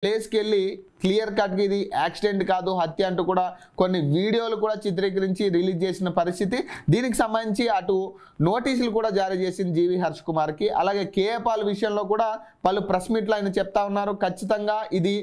ప్లేస్కి వెళ్ళి క్లియర్ కట్గా ఇది యాక్సిడెంట్ కాదు హత్య అంటూ కూడా కొన్ని వీడియోలు కూడా చిత్రీకరించి రిలీజ్ చేసిన పరిస్థితి. దీనికి సంబంధించి అటు నోటీసులు కూడా జారీ చేసింది జీవి హర్ష్ కుమార్కి. అలాగే కేఏ పాల్ విషయంలో కూడా పలు ప్రెస్ మీట్లు ఆయన చెప్తా ఉన్నారు, ఖచ్చితంగా ఇది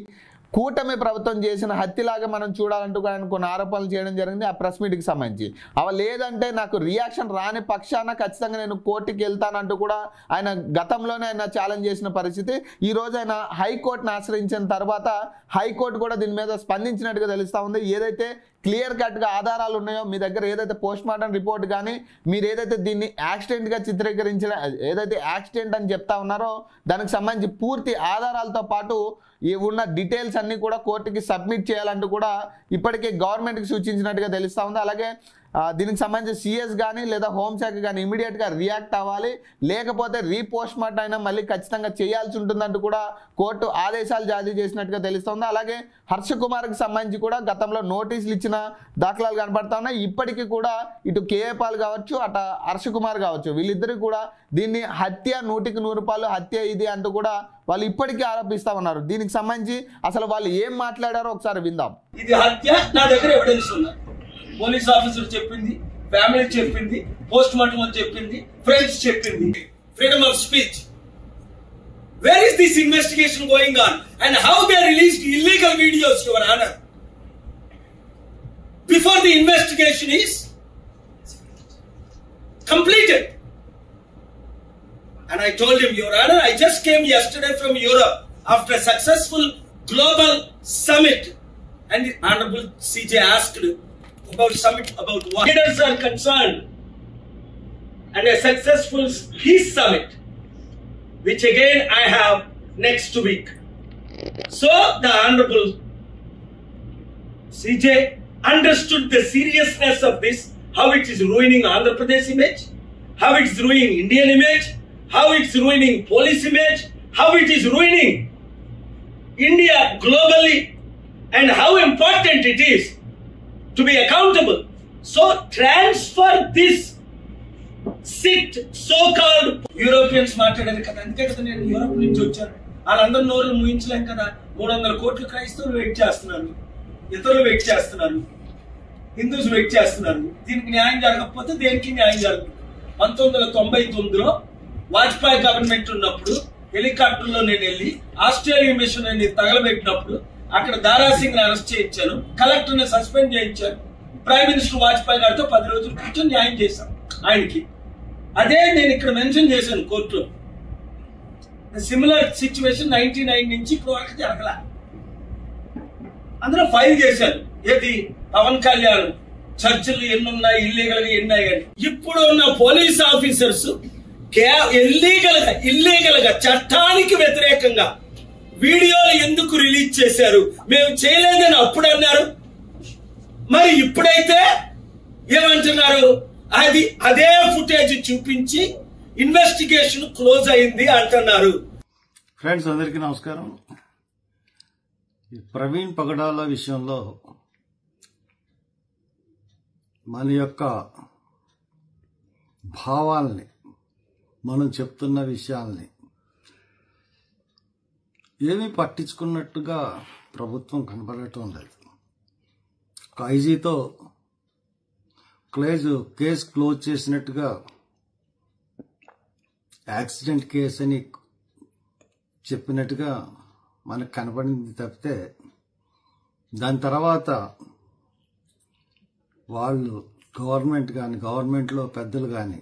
కూటమి ప్రభుత్వం చేసిన హత్యలాగా మనం చూడాలంటూ ఆయన కొన్ని ఆరోపణలు చేయడం జరిగింది ఆ ప్రెస్ మీట్కి సంబంధించి. అవి లేదంటే నాకు రియాక్షన్ రాని పక్షాన ఖచ్చితంగా నేను కోర్టుకి వెళ్తానంటూ కూడా ఆయన గతంలోనే ఆయన ఛాలెంజ్ చేసిన పరిస్థితి. ఈ రోజు ఆయన హైకోర్టును ఆశ్రయించిన తర్వాత హైకోర్టు కూడా దీని మీద స్పందించినట్టుగా తెలుస్తూ ఉంది. ఏదైతే క్లియర్ కట్గా ఆధారాలు ఉన్నాయో మీ దగ్గర, ఏదైతే పోస్ట్ మార్టం రిపోర్ట్ కానీ మీరు ఏదైతే దీన్ని యాక్సిడెంట్గా చిత్రీకరించిన ఏదైతే యాక్సిడెంట్ అని చెప్తా ఉన్నారో దానికి సంబంధించి పూర్తి ఆధారాలతో పాటు ఉన్న డీటెయిల్స్ అన్నీ కూడా కోర్టుకి సబ్మిట్ చేయాలంటూ కూడా ఇప్పటికే గవర్నమెంట్కి సూచించినట్టుగా తెలుస్తూ ఉంది. అలాగే దీనికి సంబంధించి సిఎస్ కానీ లేదా హోంశాఖ కానీ ఇమీడియట్గా రియాక్ట్ అవ్వాలి, లేకపోతే రీపోస్ట్ మార్టం అయినా మళ్ళీ ఖచ్చితంగా చేయాల్సి ఉంటుందంటూ కూడా కోర్టు ఆదేశాలు జారీ చేసినట్టుగా తెలుస్తోంది. అలాగే హర్ష కుమార్కి సంబంధించి కూడా గతంలో నోటీసులు ఇచ్చిన దాఖలాలు కనబడతా ఉన్నాయి. ఇప్పటికీ కూడా ఇటు కేఏ పాల్ కావచ్చు అటు హర్ష కుమార్ కావచ్చు వీళ్ళిద్దరికీ కూడా దీన్ని హత్య 100% హత్య ఇది అంటూ కూడా వాళ్ళు ఇప్పటికీ ఆరోపిస్తా ఉన్నారు. దీనికి సంబంధించి అసలు వాళ్ళు ఏం మాట్లాడారో ఒకసారి విందాం. ఇది హత్య, నా దగ్గర ఎవిడెన్స్ ఉంది. పోలీస్ ఆఫీసర్ చెప్పింది, ఫ్యామిలీ చెప్పింది, పోస్ట్ మార్టం చెప్పింది, ఫ్రెండ్స్ చెప్పింది. Freedom of speech. Where is this investigation going on and how they released illegal videos, Your Honor? Before the investigation is completed. And I told him, Your Honor, I just came yesterday from Europe after a successful global summit. And the Honorable CJ asked about summit, about what leaders are concerned, and a successful peace summit, which again I have next week. So the Honorable CJ understood the seriousness of this, how it is ruining Andhra Pradesh image, how it is ruining Indian image, how it is ruining police image, how it is ruining India globally, and how important it is to be accountable. So transfer this sit so-called Europeans మాట్లాడారు కదా, అందుకే కదా నేను Europe నుంచి వచ్చాను. వాళ్ళందరూ నోరు ముయించలేం కదా. 300 కోట్ల క్రైస్తవులు వెయిట్ చేస్తున్నారు, ఇతరులు వెయిట్ చేస్తున్నారు, హిందూస్ వెయిట్ చేస్తున్నారు. దీనికి న్యాయం జరగకపోతే దేనికి న్యాయం జరగదు. 1999లో వాజ్పేయి గవర్నమెంట్ ఉన్నప్పుడు హెలికాప్టర్లో నేను వెళ్ళి ఆస్ట్రేలియా మిషన్ అని తగలబెట్టినప్పుడు అక్కడ దారాసింగ్ అరెస్ట్ చేయించాను, కలెక్టర్ ని సస్పెండ్ చేయించాను. ప్రైమ్ మినిస్టర్ వాజ్పేయి గారితో 10 రోజులు కూర్చొని న్యాయం చేశాను ఆయనకి. అదే నేను ఇక్కడ మెన్షన్ చేశాను కోర్టులో. సిమిలర్ సిచ్యువేషన్ 99 నుంచి ఇప్పుడు వరకు జరగల. అందులో ఫైల్ చేశాను. ఏది పవన్ కళ్యాణ్ చర్చలు ఎన్నున్నాయి, ఇల్లీగల్ గా ఎన్నాయి అని. ఇప్పుడు ఉన్న పోలీస్ ఆఫీసర్స్ ఇల్లీగల్ గా చట్టానికి వ్యతిరేకంగా వీడియోలు ఎందుకు రిలీజ్ చేశారు? మేము చేయలేదని అప్పుడు అన్నారు, మరి ఇప్పుడైతే ఏమంటున్నారు? అదే ఫుటేజ్ చూపించి ఇన్వెస్టిగేషన్ క్లోజ్ అయింది అంటున్నారు. ఫ్రెండ్స్ అందరికీ నమస్కారం. ప్రవీణ్ పగడాల విషయంలో మన యొక్క భావాల్ని, మనం చెప్తున్న విషయాల్ని ఏమీ పట్టించుకున్నట్టుగా ప్రభుత్వం కనబడటం లేదు. ఐజీతో కేసు క్లోజ్ చేసినట్టుగా యాక్సిడెంట్ కేసు అని చెప్పినట్టుగా మనకు కనబడింది తప్పితే దాని తర్వాత వాళ్ళు గవర్నమెంట్లో పెద్దలు కానీ